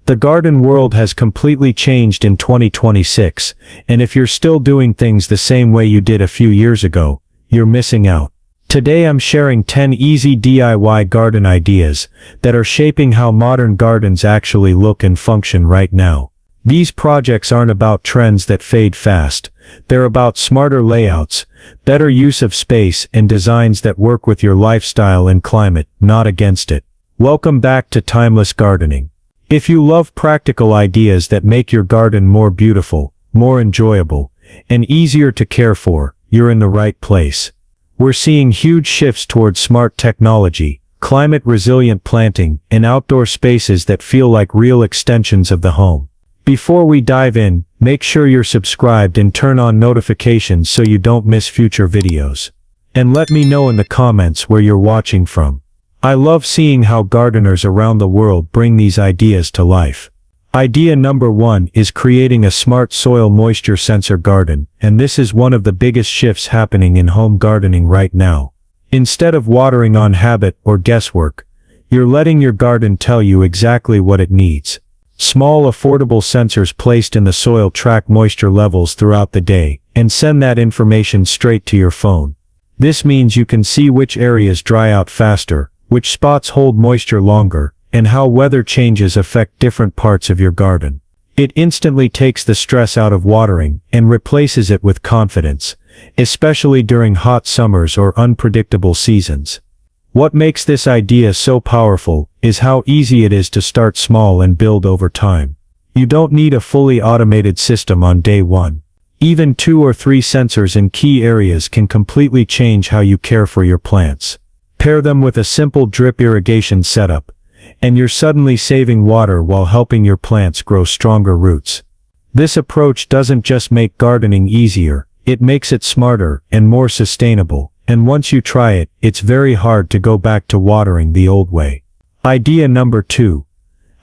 The garden world has completely changed in 2026, and if you're still doing things the same way you did a few years ago, you're missing out. Today I'm sharing 10 easy DIY garden ideas that are shaping how modern gardens actually look and function right now. These projects aren't about trends that fade fast. They're about smarter layouts, better use of space, and designs that work with your lifestyle and climate, not against it. Welcome back to Timeless Gardening. If you love practical ideas that make your garden more beautiful, more enjoyable, and easier to care for, you're in the right place. We're seeing huge shifts towards smart technology, climate-resilient planting, and outdoor spaces that feel like real extensions of the home. Before we dive in, make sure you're subscribed and turn on notifications so you don't miss future videos. And let me know in the comments where you're watching from. I love seeing how gardeners around the world bring these ideas to life. Idea number 1 is creating a smart soil moisture sensor garden, and this is one of the biggest shifts happening in home gardening right now. Instead of watering on habit or guesswork, you're letting your garden tell you exactly what it needs. Small affordable sensors placed in the soil track moisture levels throughout the day and send that information straight to your phone. This means you can see which areas dry out faster, which spots hold moisture longer, and how weather changes affect different parts of your garden. It instantly takes the stress out of watering and replaces it with confidence, especially during hot summers or unpredictable seasons. What makes this idea so powerful is how easy it is to start small and build over time. You don't need a fully automated system on day one. Even 2 or 3 sensors in key areas can completely change how you care for your plants. Pair them with a simple drip irrigation setup, and you're suddenly saving water while helping your plants grow stronger roots. This approach doesn't just make gardening easier, it makes it smarter and more sustainable, and once you try it, it's very hard to go back to watering the old way. Idea number 2.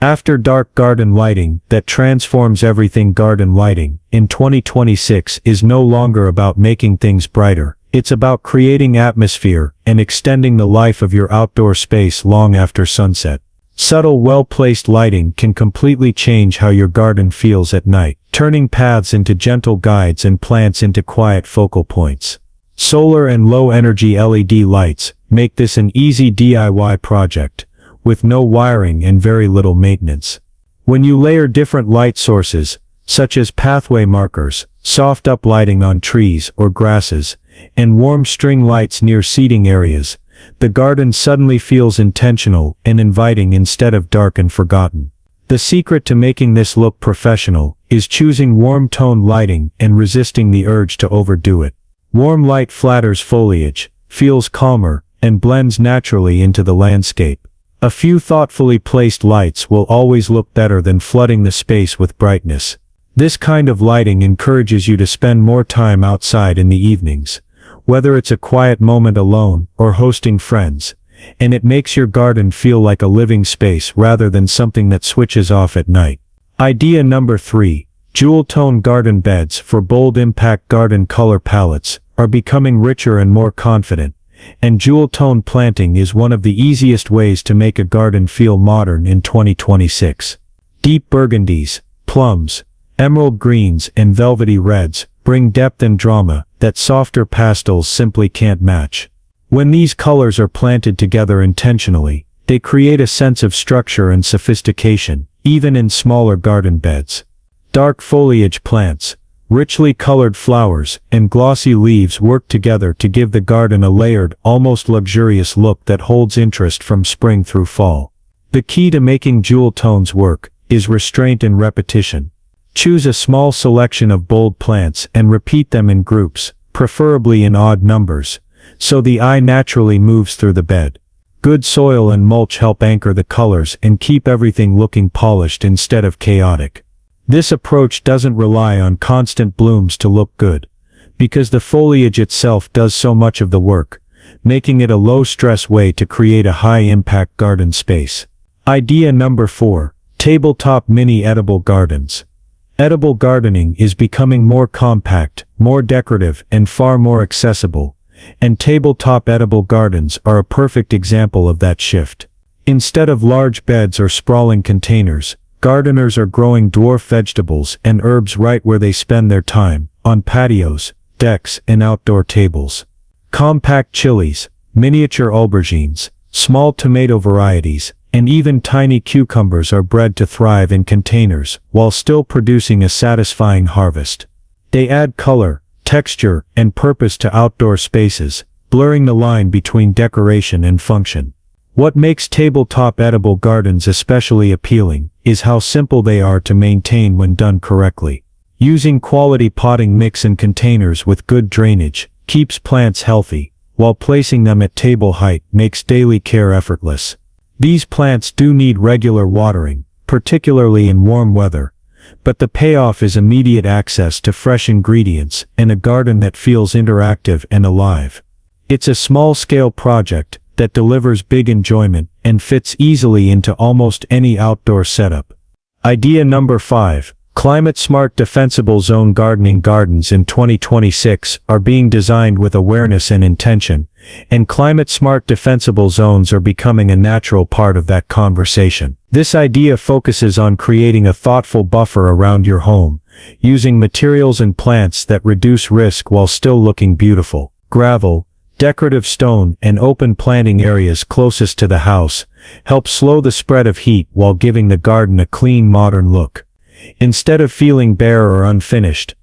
After dark garden lighting that transforms everything. Garden lighting in 2026 is no longer about making things brighter. It's about creating atmosphere and extending the life of your outdoor space long after sunset. Subtle, well-placed lighting can completely change how your garden feels at night, turning paths into gentle guides and plants into quiet focal points. Solar and low-energy LED lights make this an easy DIY project, with no wiring and very little maintenance. When you layer different light sources, such as pathway markers, soft uplighting on trees or grasses, and warm string lights near seating areas, the garden suddenly feels intentional and inviting instead of dark and forgotten. The secret to making this look professional is choosing warm tone lighting and resisting the urge to overdo it. Warm light flatters foliage, feels calmer, and blends naturally into the landscape. A few thoughtfully placed lights will always look better than flooding the space with brightness. This kind of lighting encourages you to spend more time outside in the evenings, whether it's a quiet moment alone or hosting friends, and it makes your garden feel like a living space rather than something that switches off at night. Idea number 3. Jewel tone garden beds for bold impact. Garden color palettes are becoming richer and more confident, and jewel tone planting is one of the easiest ways to make a garden feel modern in 2026. Deep burgundies, plums, emerald greens, and velvety reds bring depth and drama that softer pastels simply can't match. When these colors are planted together intentionally, they create a sense of structure and sophistication, even in smaller garden beds. Dark foliage plants, richly colored flowers, and glossy leaves work together to give the garden a layered, almost luxurious look that holds interest from spring through fall. The key to making jewel tones work is restraint and repetition. Choose a small selection of bold plants and repeat them in groups, preferably in odd numbers, so the eye naturally moves through the bed. Good soil and mulch help anchor the colors and keep everything looking polished instead of chaotic. This approach doesn't rely on constant blooms to look good, because the foliage itself does so much of the work, making it a low-stress way to create a high-impact garden space. Idea number 4. Tabletop mini edible gardens. Edible gardening is becoming more compact, more decorative, and far more accessible, and tabletop edible gardens are a perfect example of that shift. Instead of large beds or sprawling containers, Gardeners are growing dwarf vegetables and herbs right where they spend their time, on patios, decks, and outdoor tables. Compact chilies, miniature aubergines, small tomato varieties, and even tiny cucumbers are bred to thrive in containers while still producing a satisfying harvest. They add color, texture, and purpose to outdoor spaces, blurring the line between decoration and function. What makes tabletop edible gardens especially appealing is how simple they are to maintain when done correctly. Using quality potting mix and containers with good drainage keeps plants healthy, while placing them at table height makes daily care effortless. These plants do need regular watering, particularly in warm weather, but the payoff is immediate access to fresh ingredients and a garden that feels interactive and alive. It's a small-scale project that delivers big enjoyment and fits easily into almost any outdoor setup. Idea number 5. Climate-smart defensible zone gardening. Gardens in 2026 are being designed with awareness and intention, and climate-smart defensible zones are becoming a natural part of that conversation. This idea focuses on creating a thoughtful buffer around your home, using materials and plants that reduce risk while still looking beautiful. Gravel, decorative stone, and open planting areas closest to the house help slow the spread of heat while giving the garden a clean, modern look. Instead of feeling bare or unfinished,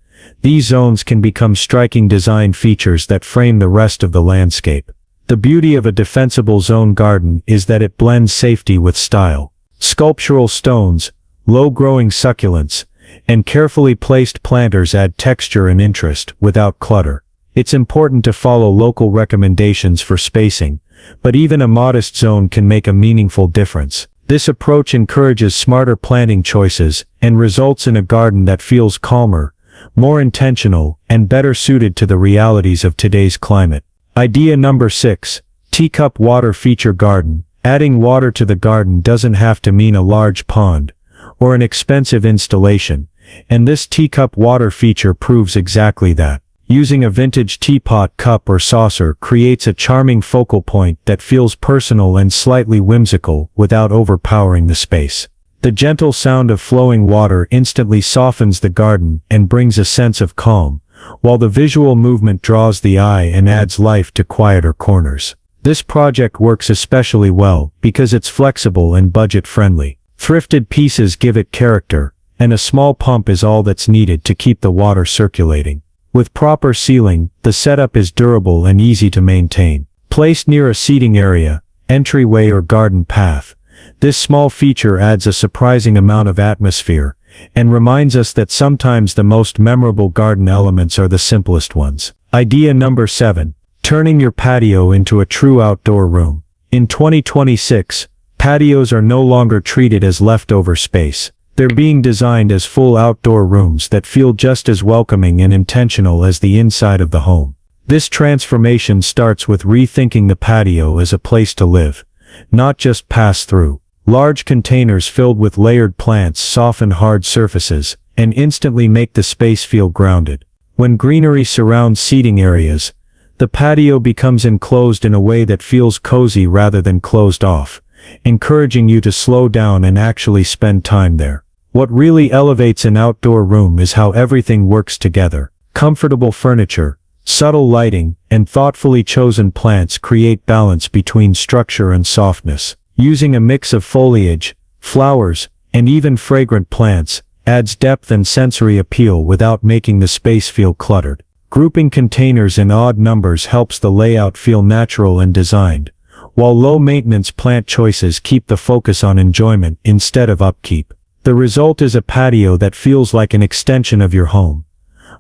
these zones can become striking design features that frame the rest of the landscape. The beauty of a defensible zone garden is that it blends safety with style. Sculptural stones, low-growing succulents, and carefully placed planters add texture and interest without clutter. It's important to follow local recommendations for spacing, but even a modest zone can make a meaningful difference. This approach encourages smarter planting choices and results in a garden that feels calmer, more intentional, and better suited to the realities of today's climate. Idea number 6. Teacup water feature garden. Adding water to the garden doesn't have to mean a large pond or an expensive installation, and this teacup water feature proves exactly that. Using a vintage teapot, cup, or saucer creates a charming focal point that feels personal and slightly whimsical without overpowering the space. The gentle sound of flowing water instantly softens the garden and brings a sense of calm, while the visual movement draws the eye and adds life to quieter corners. This project works especially well because it's flexible and budget-friendly. Thrifted pieces give it character, and a small pump is all that's needed to keep the water circulating. With proper sealing, the setup is durable and easy to maintain. Placed near a seating area, entryway, or garden path, this small feature adds a surprising amount of atmosphere and reminds us that sometimes the most memorable garden elements are the simplest ones. Idea number 7. Turning your patio into a true outdoor room. In 2026, patios are no longer treated as leftover space. They're being designed as full outdoor rooms that feel just as welcoming and intentional as the inside of the home. This transformation starts with rethinking the patio as a place to live, not just pass through. Large containers filled with layered plants soften hard surfaces and instantly make the space feel grounded. When greenery surrounds seating areas, the patio becomes enclosed in a way that feels cozy rather than closed off, encouraging you to slow down and actually spend time there. What really elevates an outdoor room is how everything works together. Comfortable furniture, subtle lighting, and thoughtfully chosen plants create balance between structure and softness. Using a mix of foliage, flowers, and even fragrant plants adds depth and sensory appeal without making the space feel cluttered. Grouping containers in odd numbers helps the layout feel natural and designed, while low-maintenance plant choices keep the focus on enjoyment instead of upkeep. The result is a patio that feels like an extension of your home,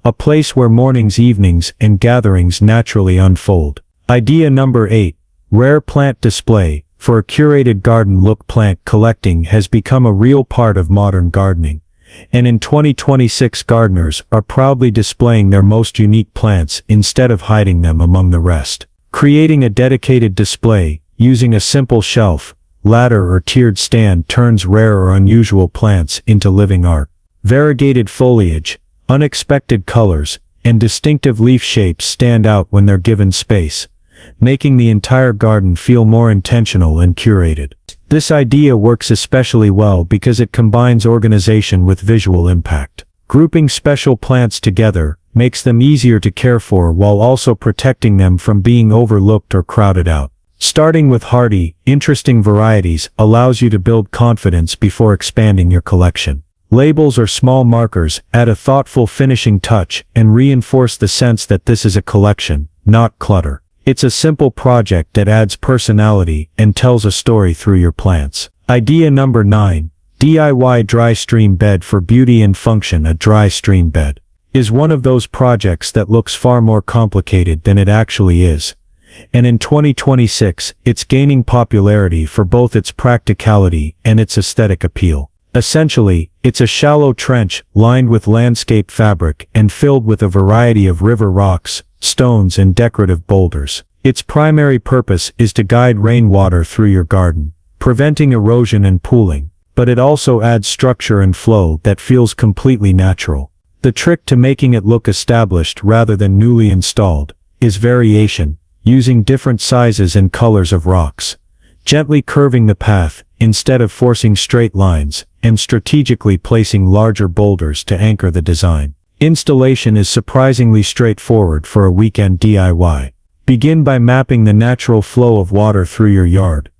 a place where mornings, evenings, and gatherings naturally unfold. Idea number 8. Rare plant display. For a curated garden look, plant collecting has become a real part of modern gardening, and in 2026 gardeners are proudly displaying their most unique plants instead of hiding them among the rest. Creating a dedicated display, using a simple shelf, ladder, or tiered stand turns rare or unusual plants into living art. Variegated foliage, unexpected colors, and distinctive leaf shapes stand out when they're given space, making the entire garden feel more intentional and curated. This idea works especially well because it combines organization with visual impact. Grouping special plants together makes them easier to care for while also protecting them from being overlooked or crowded out. Starting with hardy, interesting varieties allows you to build confidence before expanding your collection. Labels or small markers add a thoughtful finishing touch and reinforce the sense that this is a collection, not clutter. It's a simple project that adds personality and tells a story through your plants. Idea number 9. DIY dry stream bed for beauty and function. A dry stream bed is one of those projects that looks far more complicated than it actually is. And in 2026, it's gaining popularity for both its practicality and its aesthetic appeal. Essentially, it's a shallow trench lined with landscape fabric and filled with a variety of river rocks, stones and decorative boulders. Its primary purpose is to guide rainwater through your garden, preventing erosion and pooling, but it also adds structure and flow that feels completely natural. The trick to making it look established rather than newly installed is variation, using different sizes and colors of rocks, gently curving the path instead of forcing straight lines, and strategically placing larger boulders to anchor the design. Installation is surprisingly straightforward for a weekend DIY. Begin by mapping the natural flow of water through your yard.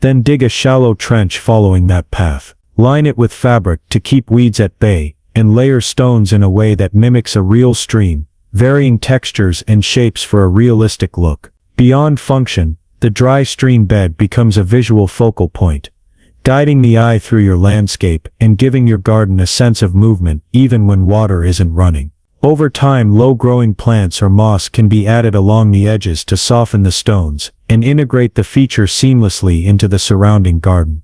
Then dig a shallow trench following that path. Line it with fabric to keep weeds at bay, and layer stones in a way that mimics a real stream, varying textures and shapes for a realistic look. Beyond function, the dry stream bed becomes a visual focal point, guiding the eye through your landscape and giving your garden a sense of movement even when water isn't running. Over time, low-growing plants or moss can be added along the edges to soften the stones and integrate the feature seamlessly into the surrounding garden,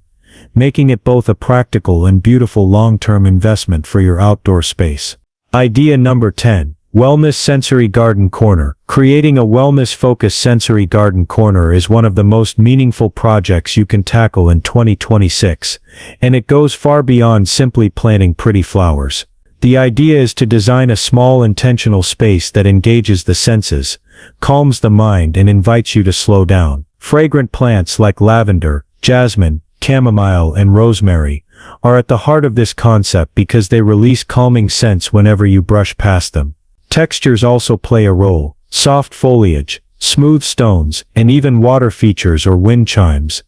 making it both a practical and beautiful long-term investment for your outdoor space. Idea number 10. Wellness Sensory Garden Corner. Creating a wellness-focused sensory garden corner is one of the most meaningful projects you can tackle in 2026, and it goes far beyond simply planting pretty flowers. The idea is to design a small intentional space that engages the senses, calms the mind and invites you to slow down. Fragrant plants like lavender, jasmine, chamomile and rosemary are at the heart of this concept because they release calming scents whenever you brush past them. Textures also play a role. Soft foliage, smooth stones, and even water features or wind chimes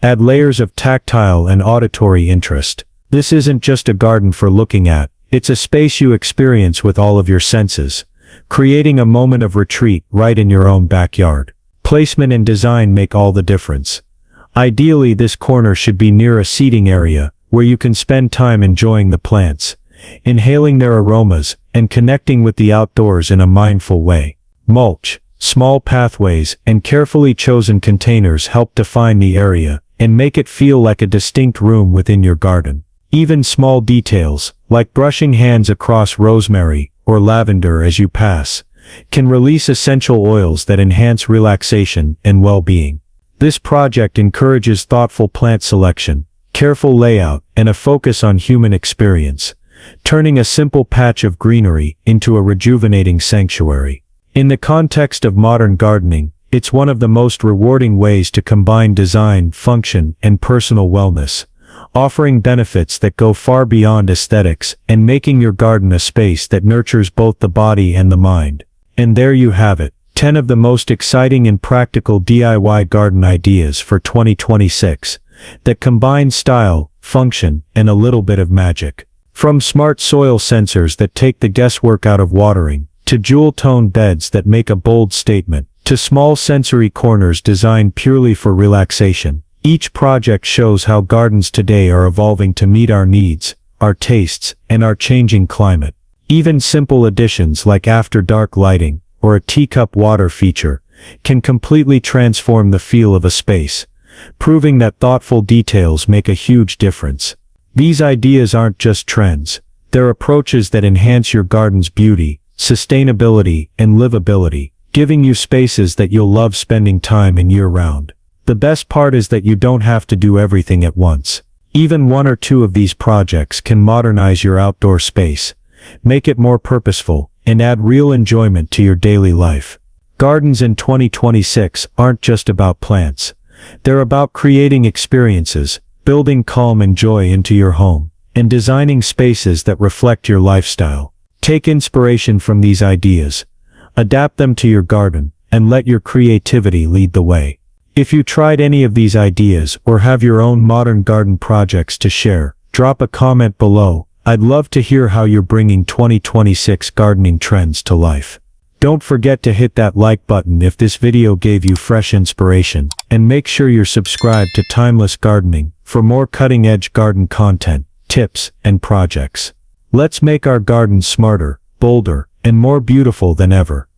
add layers of tactile and auditory interest. This isn't just a garden for looking at, it's a space you experience with all of your senses, creating a moment of retreat right in your own backyard. Placement and design make all the difference. Ideally, this corner should be near a seating area where you can spend time enjoying the plants, inhaling their aromas, and connecting with the outdoors in a mindful way. Mulch, small pathways, and carefully chosen containers help define the area and make it feel like a distinct room within your garden. Even small details, like brushing hands across rosemary or lavender as you pass, can release essential oils that enhance relaxation and well-being. This project encourages thoughtful plant selection, careful layout, and a focus on human experience, turning a simple patch of greenery into a rejuvenating sanctuary. In the context of modern gardening, it's one of the most rewarding ways to combine design, function, and personal wellness, offering benefits that go far beyond aesthetics and making your garden a space that nurtures both the body and the mind. And there you have it, 10 of the most exciting and practical DIY garden ideas for 2026 that combine style, function, and a little bit of magic. From smart soil sensors that take the guesswork out of watering, to jewel-toned beds that make a bold statement, to small sensory corners designed purely for relaxation, each project shows how gardens today are evolving to meet our needs, our tastes, and our changing climate. Even simple additions like after-dark lighting, or a teacup water feature, can completely transform the feel of a space, proving that thoughtful details make a huge difference. These ideas aren't just trends, they're approaches that enhance your garden's beauty, sustainability, and livability, giving you spaces that you'll love spending time in year-round. The best part is that you don't have to do everything at once. Even one or two of these projects can modernize your outdoor space, make it more purposeful, and add real enjoyment to your daily life. Gardens in 2026 aren't just about plants. They're about creating experiences, building calm and joy into your home, and designing spaces that reflect your lifestyle. Take inspiration from these ideas, adapt them to your garden, and let your creativity lead the way. If you tried any of these ideas or have your own modern garden projects to share, drop a comment below. I'd love to hear how you're bringing 2026 gardening trends to life. Don't forget to hit that like button if this video gave you fresh inspiration, and make sure you're subscribed to Timeless Gardening for more cutting-edge garden content, tips, and projects. Let's make our gardens smarter, bolder, and more beautiful than ever.